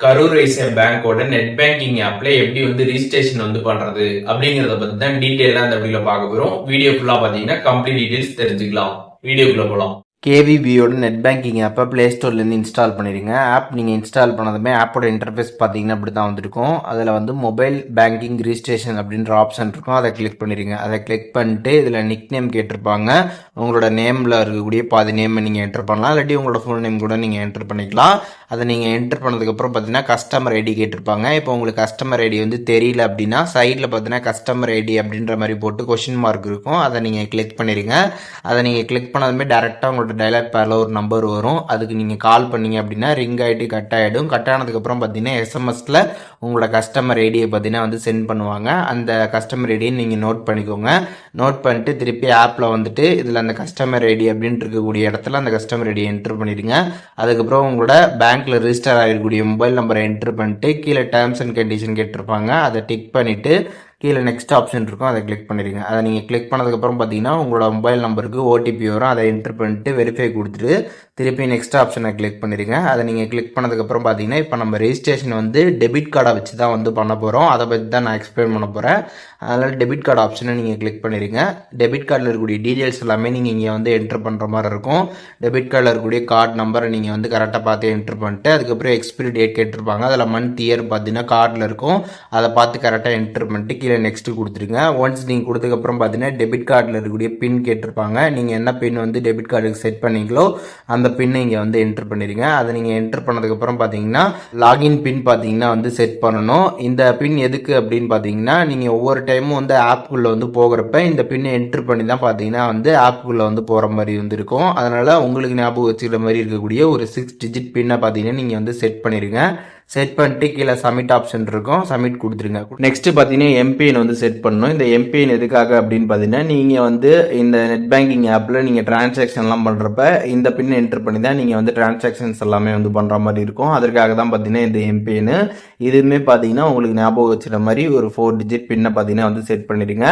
கரூர் வைஸ்யா பேங்கோட net banking ஆப்ல எப்படி ரிஜிஸ்ட்ரேஷன் பண்றது அப்படிங்கறத பத்தி தான் டீடைலா இந்த வீடியோல பார்க்க போறோம். வீடியோ ஃபுல்லா பாத்தீங்கன்னா கம்ப்ளீட் டீடைல்ஸ் தெரிஞ்சுக்கலாம். வீடியோக்குள்ள போலாம். கேவிபியோட நெட் பேங்கிங் ஆப்பை ப்ளே ஸ்டோர்லேருந்து இன்ஸ்டால் பண்ணிடுங்க. ஆப் நீங்கள் இன்ஸ்டால் பண்ணதுமே ஆப்போட இன்டர்ஃபேஸ் பார்த்தீங்கன்னா அப்படி தான் வந்திருக்கும். அதில் மொபைல் பேங்கிங் ரிஜிஸ்ட்ரேஷன் அப்படின்ற ஆப்ஷன் இருக்கும். அதை கிளிக் பண்ணிடுங்க. அதை கிளிக் பண்ணிட்டு இதில் நிக் நேம் கேட்டிருப்பாங்க. உங்களோட நேமில் இருக்கக்கூடிய பாதி நேம் நீங்கள் என்டர் பண்ணலாம், இல்லாட்டி உங்களோட ஃபுல் நேம் கூட நீங்கள் என்டர் பண்ணிக்கலாம். அதை நீங்கள் என்டர் பண்ணதுக்கப்புறம் பார்த்தீங்கன்னா கஸ்டமர் ஐடி கேட்டிருப்பாங்க. இப்போ உங்களுக்கு கஸ்டமர் ஐடி தெரியல அப்படின்னா சைடில் பார்த்தீங்கன்னா கஸ்டமர் ஐடி அப்படின்ற மாதிரி போட்டு கொஷின் மார்க் இருக்கும். அதை நீங்கள் கிளிக் பண்ணிடுங்க. அதை நீங்கள் கிளிக் பண்ணதுமே டேரெக்டாக உங்களோட டயலாக் பேரில் ஒரு நம்பர் வரும். அதுக்கு நீங்கள் கால் பண்ணீங்க அப்படின்னா ரிங் ஆகிட்டு கட் ஆகிடும். கட் ஆனதுக்கப்புறம் பார்த்தீங்கன்னா எஸ்எம்எஸில் உங்களோட கஸ்டமர் ஐடியை பார்த்தீங்கன்னா சென்ட் பண்ணுவாங்க. அந்த கஸ்டமர் ஐடியை நீங்கள் நோட் பண்ணிக்கோங்க. நோட் பண்ணிட்டு திருப்பி ஆப்பில் இதில் அந்த கஸ்டமர் ஐடி அப்படின்ட்டு இருக்கக்கூடிய இடத்துல அந்த கஸ்டமர் ஐடியை என்ட்ரு பண்ணிடுங்க. அதுக்கப்புறம் உங்களோட பேங்க்கில் ரிஜிஸ்டர் ஆகிருக்கக்கூடிய மொபைல் நம்பரை என்ட்ரு பண்ணிட்டு கீழே டேர்ம்ஸ் அண்ட் கண்டிஷன் கேட்டிருப்பாங்க. அதை டிக் பண்ணிவிட்டு கீழே நெக்ஸ்ட் ஆப்ஷன் இருக்கும், அதை கிளிக் பண்ணிடுங்க. அதை நீங்கள் கிளிக் பண்ணதுக்கப்புறம் பார்த்தீங்கன்னா உங்களோட மொபைல் நம்பருக்கு ஓடிபி வரும். அதை என்ட்ரு பண்ணிட்டு வெரிஃபை கொடுத்துட்டு திருப்பி நெக்ஸ்ட் ஆப்ஷனை கிளிக் பண்ணிடுங்க. அதை நீங்கள் கிளிக் பண்ணதுக்கப்புறம் பார்த்தீங்கன்னா இப்போ நம்ம ரெஜிஸ்ட்ரேஷன் டெபிட் கார்டை வச்சு தான் பண்ண போகிறோம். அதை பற்றி தான் நான் எக்ஸ்பிளைன் பண்ண போகிறேன். அதனால் டெபிட் கார்டு ஆப்ஷனை நீங்கள் கிளிக் பண்ணிடுங்க. டெபிட் கார்டில் இருக்கக்கூடிய டீட்டெயில்ஸ் எல்லாமே நீங்கள் இங்கே என்ட்ரு பண்ணுற மாதிரி இருக்கும். டெபிட் கார்டில் இருக்கக்கூடிய கார்டு நம்பரை நீங்கள் கரெக்டாக பார்த்து என்ட்ரு பண்ணிட்டு அதுக்கப்புறம் எக்ஸ்பிரி டேட் கேட்டிருப்பாங்க. அதில் மந்த் இயர் பார்த்தீங்கன்னா கார்டில் இருக்கும். அதை பார்த்து கரெக்டாக என்ட்ரு பண்ணிட்டு கீழே நெக்ஸ்ட் கொடுத்துருங்க. ஒன்ஸ் நீங்கள் கொடுத்ததுக்கப்புறம் பார்த்தீங்கன்னா டெபிட் கார்டில் இருக்கக்கூடிய பின் கேட்டிருப்பாங்க. நீங்கள் என்ன பின் டெபிட் கார்டுக்கு செட் பண்ணீங்களோ அந்த பின்னை இங்கே என்ட்ரு பண்ணிடுங்க. அதை நீங்கள் என்ட்ரு பண்ணதுக்கப்புறம் பார்த்தீங்கன்னா லாகின் பின் பார்த்தீங்கன்னா செட் பண்ணணும். இந்த பின் எதுக்கு அப்படின்னு பார்த்தீங்கன்னா நீங்கள் ஒவ்வொரு டைமும் ஆப்புக்குள்ளே போகிறப்ப இந்த பின்னை என்ட்ரு பண்ணி தான் பார்த்தீங்கன்னா ஆப்புக்குள்ளே போகிற மாதிரி இருக்கும். அதனால் உங்களுக்கு ஞாபகம் வச்சுக்கிற மாதிரி இருக்கக்கூடிய ஒரு 6 டிஜிட் பின்னை பார்த்தீங்கன்னா நீங்கள் செட் பண்ணிடுங்க. செட் பண்ணிட்டு கீழே சப்மிட் ஆப்ஷன் இருக்கும், சப்மிட் கொடுத்துருங்க. நெக்ஸ்ட் பார்த்தீங்கன்னா எம்பிஎன் செட் பண்ணணும். இந்த எம்பிஎன் எதுக்காக அப்படின்னு பார்த்தீங்கன்னா நீங்கள் இந்த நெட் பேங்கிங் ஆப்பில் நீங்கள் டிரான்சாக்ஷன்லாம் பண்ணுறப்ப இந்த பின் என்டர் பண்ணி தான் நீங்கள் டிரான்சாக்ஷன்ஸ் எல்லாமே பண்ணுற மாதிரி இருக்கும். அதற்காக தான் பார்த்தீங்கன்னா இந்த எம்பிஎன். இதுவுமே பார்த்தீங்கன்னா உங்களுக்கு ஞாபகம் வச்சுற மாதிரி ஒரு 4 டிஜிட் பின்னை பார்த்தீங்கன்னா செட் பண்ணிடுங்க.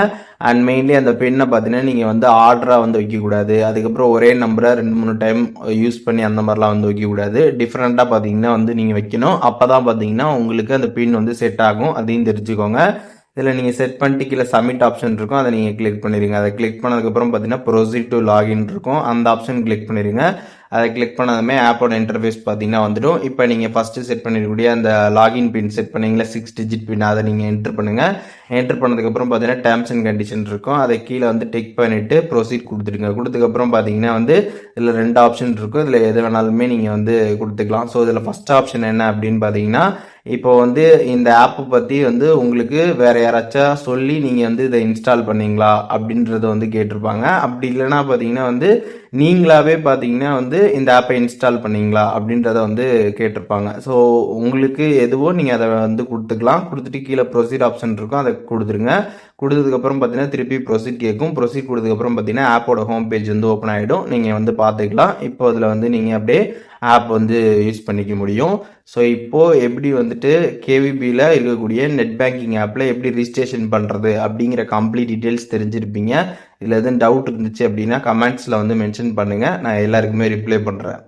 அண்ட் மெயின்லி அந்த பின்னை பார்த்தீங்கன்னா நீங்கள் ஆர்டராக வைக்கக்கூடாது. அதுக்கப்புறம் ஒரே நம்பரை 2-3 டைம் யூஸ் பண்ணி அந்த மாதிரிலாம் வைக்கக்கூடாது. டிஃப்ரெண்ட்டாக பார்த்தீங்கன்னா நீங்கள் வைக்கணும். அப்பதான் பார்த்தீங்கன்னா உங்களுக்கு அந்த பின் செட் ஆகும். அதையும் தெரிஞ்சுக்கோங்க. இதில் நீங்கள் செட் பண்ணிட்டு கீழே சப்மிட் ஆப்ஷன் இருக்கும், அதை நீங்கள் கிளிக் பண்ணிடுங்க. அதை கிளிக் பண்ணதுக்கப்புறம் பார்த்தீங்கன்னா ப்ரொசீட் டு லாகின் இருக்கும், அந்த ஆப்ஷன் கிளிக் பண்ணிடுங்க. அதை கிளிக் பண்ணதுமே ஆப்போட இன்டர்ஃபேஸ் பார்த்தீங்கன்னா வந்துடும். இப்போ நீங்கள் ஃபஸ்ட்டு செட் பண்ணிருக்கக்கூடிய அந்த லாகின் பின் செட் பண்ணீங்களா 6 டிஜிட் பின், அதை நீங்கள் என்ட்ரு பண்ணுங்கள். என்ட்ரு பண்ணதுக்கப்புறம் பார்த்தீங்கன்னா டேர்ம்ஸ் அண்ட் கண்டிஷன் இருக்கும், அதை கீழே டிக் பண்ணிவிட்டு ப்ரொசீட் கொடுத்துடுங்க. கொடுத்ததுக்கப்புறம் பார்த்தீங்கன்னா இதில் 2 ஆப்ஷன் இருக்கும். இதில் எது வேணாலுமே நீங்கள் கொடுத்துக்கலாம். ஸோ இதில் ஃபஸ்ட் ஆப்ஷன் என்ன அப்படின்னு பார்த்தீங்கன்னா இப்போ இந்த ஆப்பை பற்றி உங்களுக்கு வேற யாராச்சும் சொல்லி நீங்கள் இதை இன்ஸ்டால் பண்ணீங்களா அப்படின்றத கேட்டிருப்பாங்க. அப்படி இல்லைன்னா பார்த்தீங்கன்னா நீங்களாவே பார்த்தீங்கன்னா இந்த ஆப்பை இன்ஸ்டால் பண்ணீங்களா அப்படின்றத கேட்டிருப்பாங்க. ஸோ உங்களுக்கு எதுவோ நீங்கள் அதை கொடுத்துக்கலாம். கொடுத்துட்டு கீழே ப்ரொசீட் ஆப்ஷன் இருக்கும், அதை கொடுத்துருங்க. கொடுத்ததுக்கப்புறம் பார்த்தீங்கன்னா திருப்பி ப்ரொசீட் கேட்கும். ப்ரொசீட் கொடுத்ததுக்கப்புறம் பார்த்தீங்கன்னா ஆப்போட ஹோம் பேஜ் ஓப்பன் ஆகிடும். நீங்கள் பார்த்துக்கலாம். இப்போ அதில் நீங்கள் அப்படியே ஆப் யூஸ் பண்ணிக்க முடியும். ஸோ இப்போது எப்படி கேவிபியில் இருக்கக்கூடிய நெட் பேங்கிங் ஆப்பில் எப்படி ரிஜிஸ்ட்ரேஷன் பண்ணுறது அப்படிங்கிற கம்ப்ளீட் டீட்டெயில்ஸ் தெரிஞ்சிருப்பீங்க. இதில் எதுவும் டவுட் இருந்துச்சு அப்படின்னா கமெண்ட்ஸில் மென்ஷன் பண்ணுங்கள். நான் எல்லாருக்குமே ரிப்ளை பண்ணுறேன்.